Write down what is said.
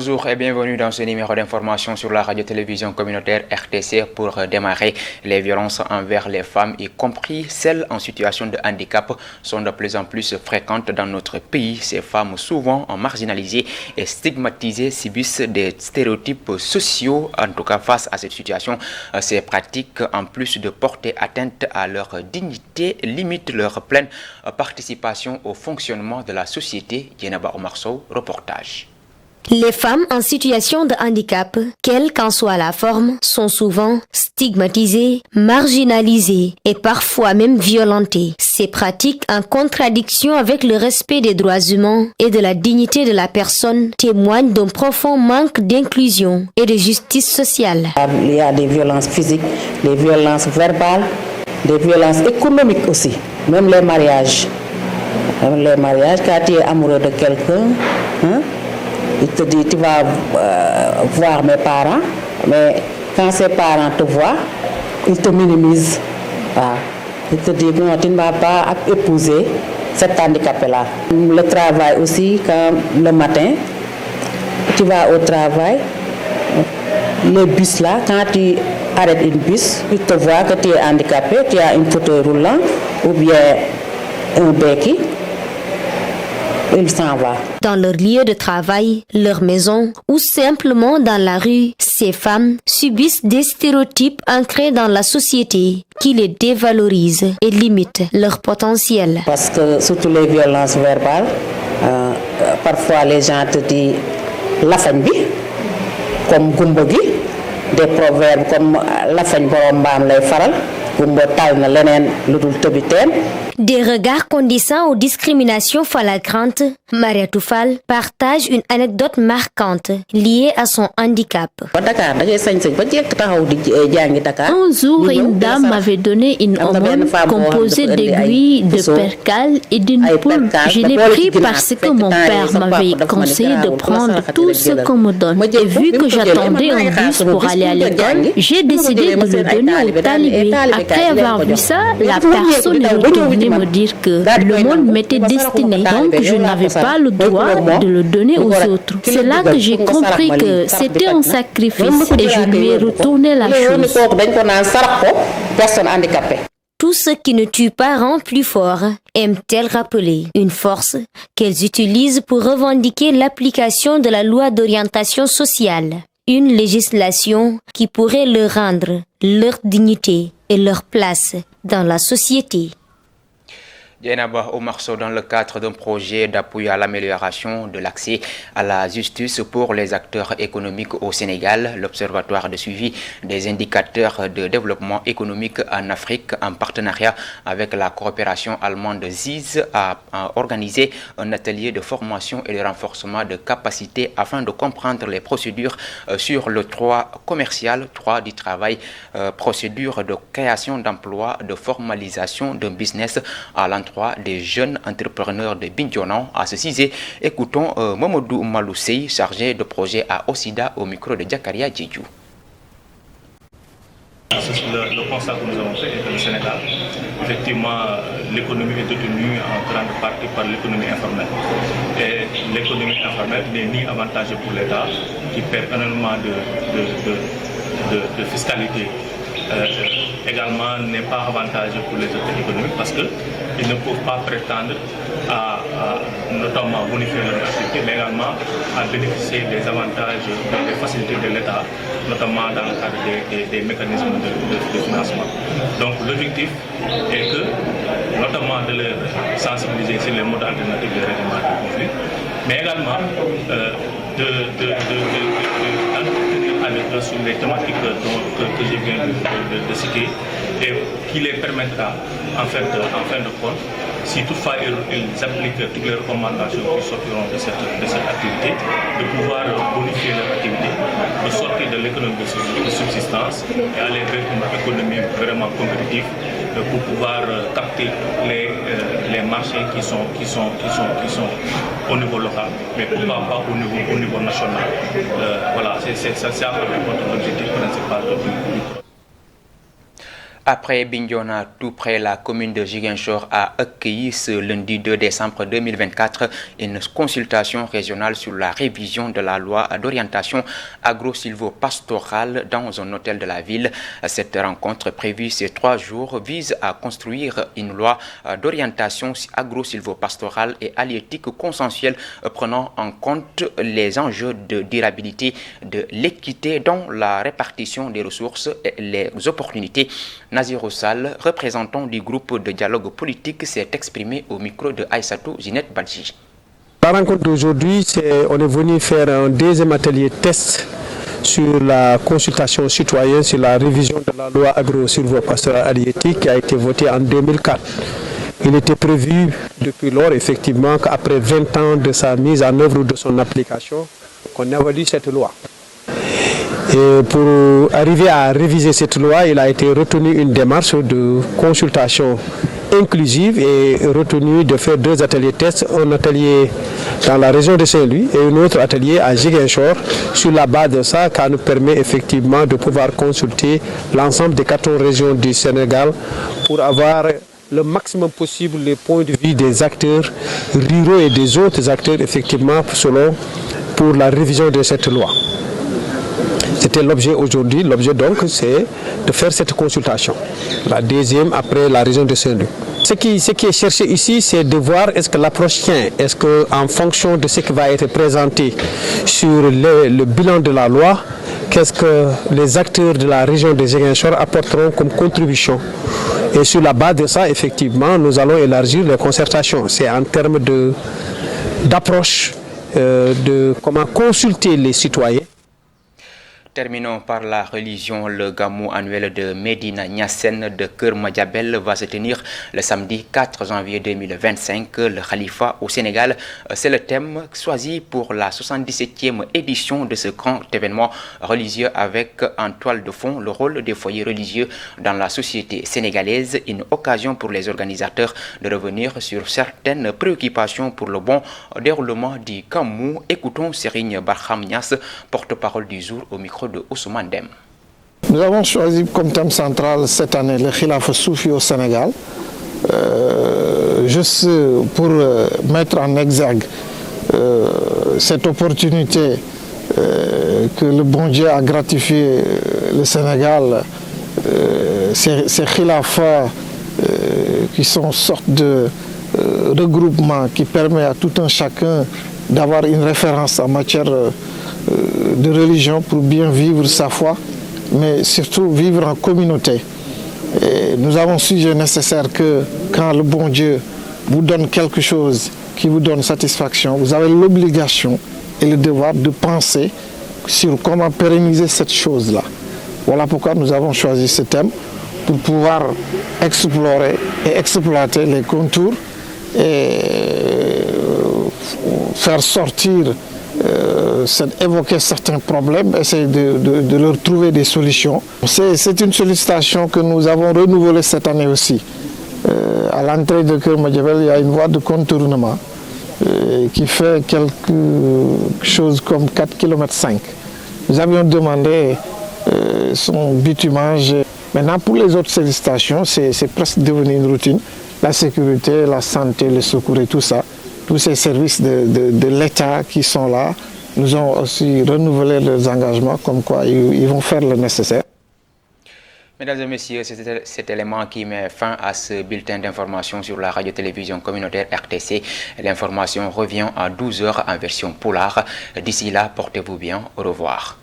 Bonjour et bienvenue dans ce numéro d'information sur la radio-télévision communautaire RTC pour démarrer. Les violences envers les femmes, y compris celles en situation de handicap, sont de plus en plus fréquentes dans notre pays. Ces femmes, souvent marginalisées et stigmatisées, subissent des stéréotypes sociaux. En tout cas, face à cette situation, ces pratiques, en plus de porter atteinte à leur dignité, limitent leur pleine participation au fonctionnement de la société. Yenaba Omar Sow, reportage. Les femmes en situation de handicap, quelle qu'en soit la forme, sont souvent stigmatisées, marginalisées et parfois même violentées. Ces pratiques, en contradiction avec le respect des droits humains et de la dignité de la personne, témoignent d'un profond manque d'inclusion et de justice sociale. Il y a des violences physiques, des violences verbales, des violences économiques aussi, même les mariages. Même les mariages, quand tu es amoureux de quelqu'un, il te dit, tu vas voir mes parents, mais quand ses parents te voient, ils te minimisent. Ils te disent, non, tu ne vas pas épouser cet handicapé-là. Le travail aussi, quand le matin, tu vas au travail, le bus là, quand tu arrêtes une bus, ils te voient que tu es handicapé, tu as une fauteuil roulant ou bien un béquille. Il s'en va. Dans leur lieu de travail, leur maison ou simplement dans la rue, ces femmes subissent des stéréotypes ancrés dans la société qui les dévalorisent et limitent leur potentiel. Parce que surtout les violences verbales, parfois les gens te disent la famille, comme Gumbogi, des proverbes comme la famille Borombaam lay faral. Des regards conduisant aux discriminations flagrantes, Maria Toufal partage une anecdote marquante liée à son handicap. Un jour, une dame m'avait donné une aumône composée d'aiguilles, de percale et d'une poule. Je l'ai pris parce que mon père m'avait conseillé de prendre tout ce qu'on me donne. Et vu que j'attendais un bus pour aller à l'école, j'ai décidé de le donner au talibé. Après avoir vu ça, la personne est retournée me dire que le monde m'était destiné, donc je n'avais pas le droit de le donner aux autres. C'est là que j'ai compris que c'était un sacrifice et je lui ai retourné la chose. Tout ce qui ne tue pas rend plus fort, aiment-elles rappeler, une force qu'elles utilisent pour revendiquer l'application de la loi d'orientation sociale, une législation qui pourrait leur rendre leur dignité et leur place dans la société. Dienaba Omar Sow, dans le cadre d'un projet d'appui à l'amélioration de l'accès à la justice pour les acteurs économiques au Sénégal, l'Observatoire de suivi des indicateurs de développement économique en Afrique, en partenariat avec la coopération allemande ZIS, a organisé un atelier de formation et de renforcement de capacités afin de comprendre les procédures sur le droit commercial, droit du travail, procédure de création d'emplois, de formalisation d'un business à l'entreprise des jeunes entrepreneurs de Bignona. À ce sujet, écoutons Mamadou Malousseï, chargé de projet à Osida, au micro de Jakaria Djedjou. Le constat que nous avons fait est que le Sénégal, effectivement, l'économie est détenue en grande partie par l'économie informelle. Et l'économie informelle n'est ni avantageux pour l'État, qui perd énormément de fiscalité. Également n'est pas avantageux pour les acteurs économiques parce qu'ils ne peuvent pas prétendre à notamment bonifier leur activité, mais également à bénéficier des avantages, des facilités de l'État, notamment dans le cadre des mécanismes de financement. Donc l'objectif est que, notamment de les sensibiliser sur les modes alternatifs de règlement du conflit, mais également sur les thématiques que je viens de citer et qui les permettra en fin de compte, si toutefois ils appliquent toutes les recommandations qui sortiront de cette activité, de pouvoir bonifier leur activité, de sortir de l'économie de subsistance et aller vers une économie vraiment compétitive pour pouvoir capter les marchés qui sont au niveau local, mais pourquoi pas au niveau national. Voilà, c'est ça l'objectif principal du projet. Après Bignona, tout près la commune de Ziguinchor a accueilli ce lundi 2 décembre 2024 une consultation régionale sur la révision de la loi d'orientation agro-silvo-pastorale dans un hôtel de la ville. Cette rencontre prévue ces 3 jours vise à construire une loi d'orientation agro-silvo-pastorale et halieutique consensuelle prenant en compte les enjeux de durabilité, de l'équité dans la répartition des ressources et les opportunités. Nazir Ossal, représentant du groupe de dialogue politique, s'est exprimé au micro de Aïssatou Zinette Badji. La rencontre d'aujourd'hui, on est venu faire un deuxième atelier test sur la consultation citoyenne sur la révision de la loi agro-silvo-pastorale halieutique qui a été votée en 2004. Il était prévu depuis lors, effectivement, qu'après 20 ans de sa mise en œuvre ou de son application, qu'on évalue cette loi. Et pour arriver à réviser cette loi, il a été retenu une démarche de consultation inclusive et retenu de faire 2 ateliers tests, un atelier dans la région de Saint-Louis et un autre atelier à Ziguinchor. Sur la base de ça, ça nous permet effectivement de pouvoir consulter l'ensemble des 14 régions du Sénégal pour avoir le maximum possible les points de vue des acteurs ruraux et des autres acteurs effectivement pour la révision de cette loi. C'était l'objet aujourd'hui. L'objet donc, c'est de faire cette consultation. La deuxième après la région de Saint-Louis. Ce qui est cherché ici, c'est de voir est-ce que l'approche tient. Est-ce qu'en fonction de ce qui va être présenté sur le bilan de la loi, qu'est-ce que les acteurs de la région de Ziguinchor apporteront comme contribution. Et sur la base de ça, effectivement, nous allons élargir les concertations. C'est en termes d'approche, de comment consulter les citoyens. Terminons par la religion. Le gamou annuel de Médina Niassène de Keur Madiabel va se tenir le samedi 4 janvier 2025. Le Khalifa au Sénégal, c'est le thème choisi pour la 77e édition de ce grand événement religieux avec en toile de fond le rôle des foyers religieux dans la société sénégalaise. Une occasion pour les organisateurs de revenir sur certaines préoccupations pour le bon déroulement du gamou. Écoutons Serigne Barham Niass, porte-parole du jour au micro de Ousmane Dem. Nous avons choisi comme thème central cette année le Khilafa Soufi au Sénégal, juste pour mettre en exergue cette opportunité que le bon Dieu a gratifié le Sénégal, ces khilafas qui sont une sorte de regroupement qui permet à tout un chacun d'avoir une référence en matière de religion pour bien vivre sa foi, mais surtout vivre en communauté. Et nous avons jugé nécessaire que quand le bon Dieu vous donne quelque chose qui vous donne satisfaction, vous avez l'obligation et le devoir de penser sur comment pérenniser cette chose-là. Voilà pourquoi nous avons choisi ce thème, pour pouvoir explorer et exploiter les contours et faire sortir, évoquer certains problèmes, essayer de leur trouver des solutions. C'est une sollicitation que nous avons renouvelée cette année aussi. À l'entrée de Keur Madiabel, il y a une voie de contournement qui fait quelque chose comme 4,5 km. Nous avions demandé son bitumage. Maintenant, pour les autres sollicitations, c'est presque devenu une routine. La sécurité, la santé, le secours et tout ça. Tous ces services de l'État qui sont là, nous ont aussi renouvelé leurs engagements, comme quoi ils vont faire le nécessaire. Mesdames et messieurs, c'est cet élément qui met fin à ce bulletin d'information sur la radio-télévision communautaire RTC. L'information revient à 12h en version polar. D'ici là, portez-vous bien. Au revoir.